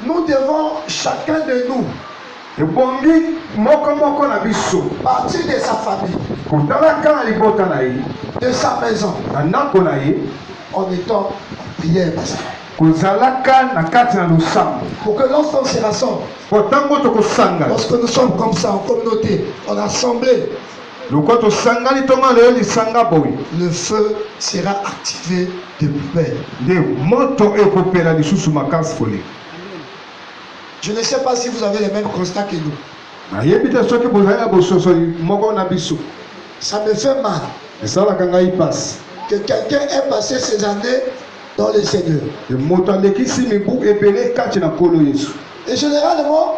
Nous devons, chacun de nous, partir de sa famille, de sa maison, en étant en prière. Pour que lorsqu'on se rassemble, lorsque nous sommes comme ça en communauté, en assemblée, le feu sera activé de plus belle. Je ne sais pas si vous avez les mêmes constats que nous. Ça me fait mal que quelqu'un ait passé ces années dans le Seigneur. Et généralement,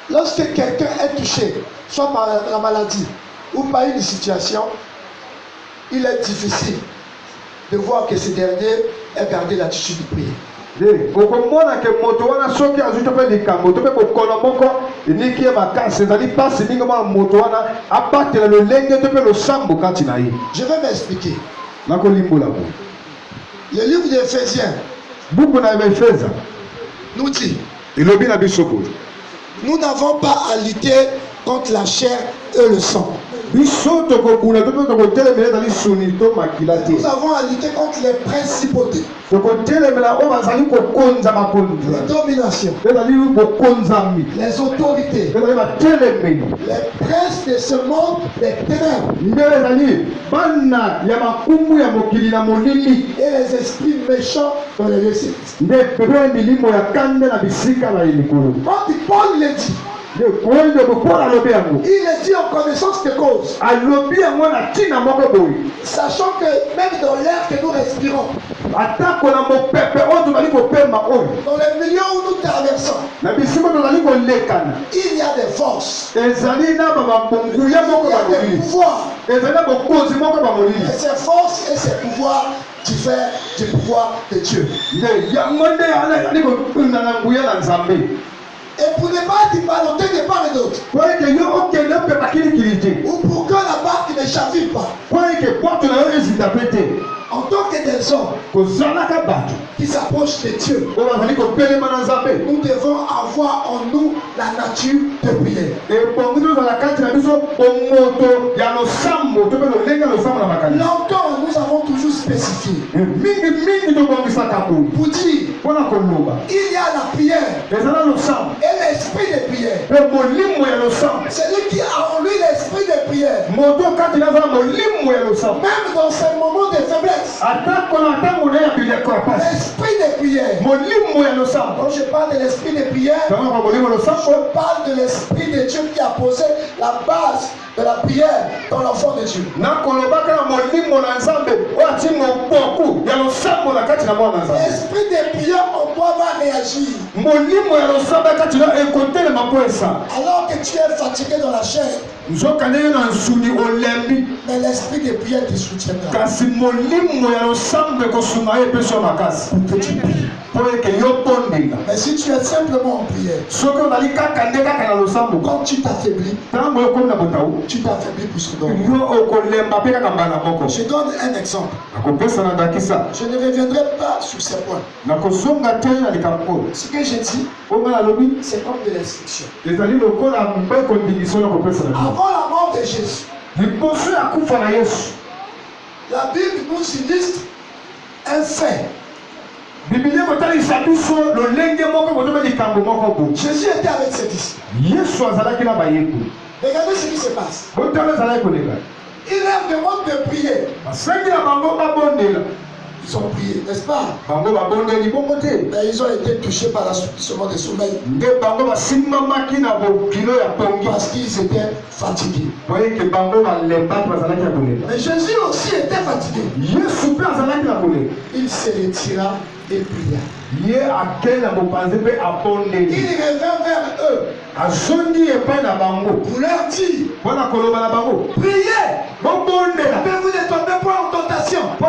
lorsque quelqu'un est touché, soit par la maladie ou par une situation, il est difficile de voir que ce dernier ait gardé l'attitude de prière. Je vais m'expliquer. Le livre d'Éphésiens nous dit, nous n'avons pas à lutter contre la chair et le sang. Nous avons à lutter contre les principautés, les dominations, les autorités, les princes de ce monde des ténèbres et les esprits méchants dans les lieux célestes. Quand Paul le dit, il est dit en connaissance de cause, sachant que même dans l'air que nous respirons, dans les milieux où nous traversons, il y a des forces, il y a des pouvoirs, et ces forces et ces pouvoirs diffèrent du pouvoir de Dieu. Et pour ne pas être ballotté de part et d'autre, ou pour que la barque ne chavire pas, en tant que des hommes qui s'approchent de Dieu, nous devons avoir en nous la nature de prière. Longtemps, nous avons toujours spécifié pour dire il y a la prière et l'esprit de prière. Celui qui a en lui l'esprit de prière, même dans ces moments de faiblesse, l'esprit de prière. Quand je parle de l'esprit de prière, je parle de l'esprit de Dieu qui a posé la base de la prière dans l'enfant de Dieu. L'esprit de prière en toi va réagir. Alors que tu es fatigué dans la chair, mais l'esprit de prière te soutiendra. Que tu pries. Mais si tu es simplement en prière, quand tu t'affaiblis, tu t'affaiblis pour ce don. Je donne un exemple. Je ne reviendrai pas sur ces points. Ce que j'ai dit, c'est comme de l'instruction. Avant la mort de Jésus, la Bible nous illustre un fait. Jésus était avec ses disciples. Regardez ce qui se passe. Il leur demande de prier. Ils ont prié, n'est-ce pas? Mais ils ont été touchés par l'assouplissement du sommeil. Parce qu'ils étaient fatigués. Mais Jésus aussi était fatigué. Il se retira et pria. Il revint vers eux pour leur dire, priez, que vous ne tombez pas en tentation. Vous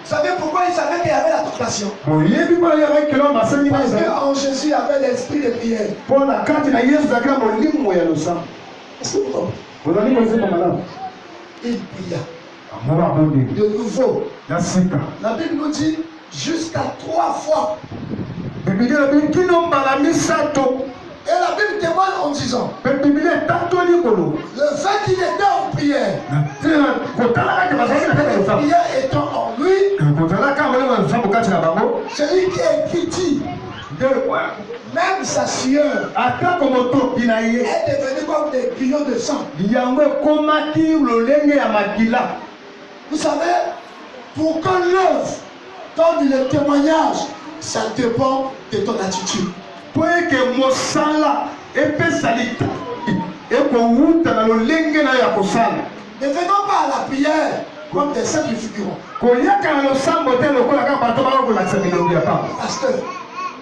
savez pourquoi il savait qu'il y avait la tentation? Parce qu'en Jésus il y avait l'esprit de prière. Est-ce que vous comprenez? Il pria. de nouveau. La Bible nous dit jusqu'à 3 fois. Et la Bible témoigne en disant le fait qu'il était en prière, la prière étant en lui, celui qui écrit dit même sa sueur est devenue comme des grillons de sang. Vous savez, pour que l'œuvre donne le témoignage, ça dépend de ton attitude. Ne venons pas à la prière comme des simples figurants. Pasteur,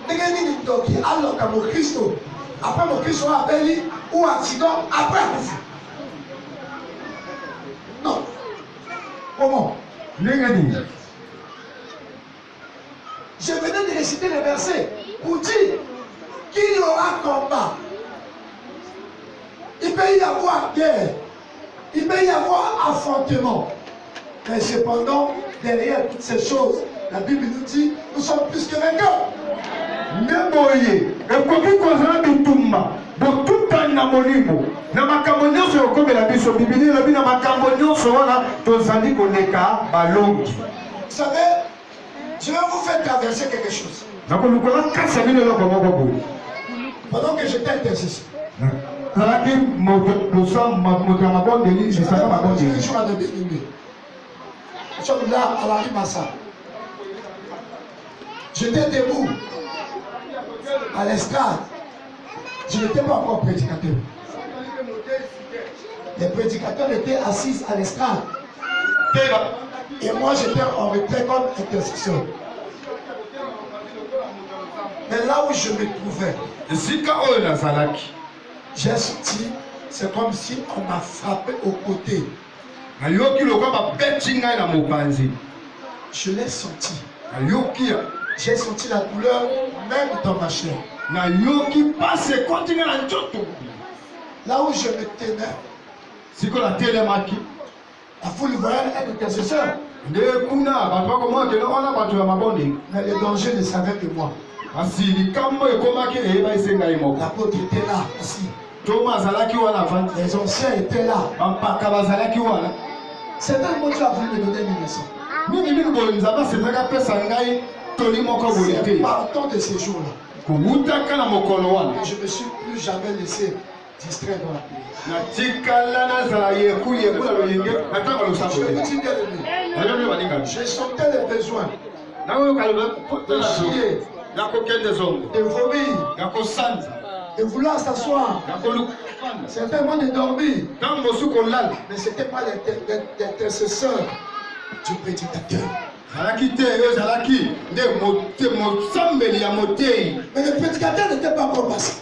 alors que mon Christ, après mon Christ, on appelle ou accident, après non. Comment? Je venais de réciter les versets pour dire qu'il y aura combat. Il peut y avoir guerre. Il peut y avoir affrontement. Mais cependant, derrière toutes ces choses, la Bible nous dit nous sommes plus que vainqueurs. Vous savez, je vais vous faire traverser quelque chose. Pendant que j'étais intercesseur, nous sommes là à la rue Massa. J'étais debout à l'estrade. Je n'étais pas encore prédicateur. Les prédicateurs étaient assis à l'estrade. Et moi j'étais en retrait comme intercesseur. Mais là où je me trouvais, j'ai senti, c'est comme si on m'a frappé au côté. Je l'ai senti. J'ai senti la douleur même dans ma chair. Là où je me tenais, la foule voyait un intercesseur. Mais le danger ne savait que moi. L'apôtre était là, assis. Les anciens étaient là. Certains m'ont dit à voulu me donner une leçon. C'est partant de ces jours-là. Je ne me suis plus jamais laissé distraire dans la prière. Je vous dis bien aimé, je sentais les besoins de chier, de vomir, de vouloir s'asseoir. Certains m'ont dormi, mais ce n'était pas l'intercesseur du prédicateur. Mais le prédicateur n'était pas encore passé.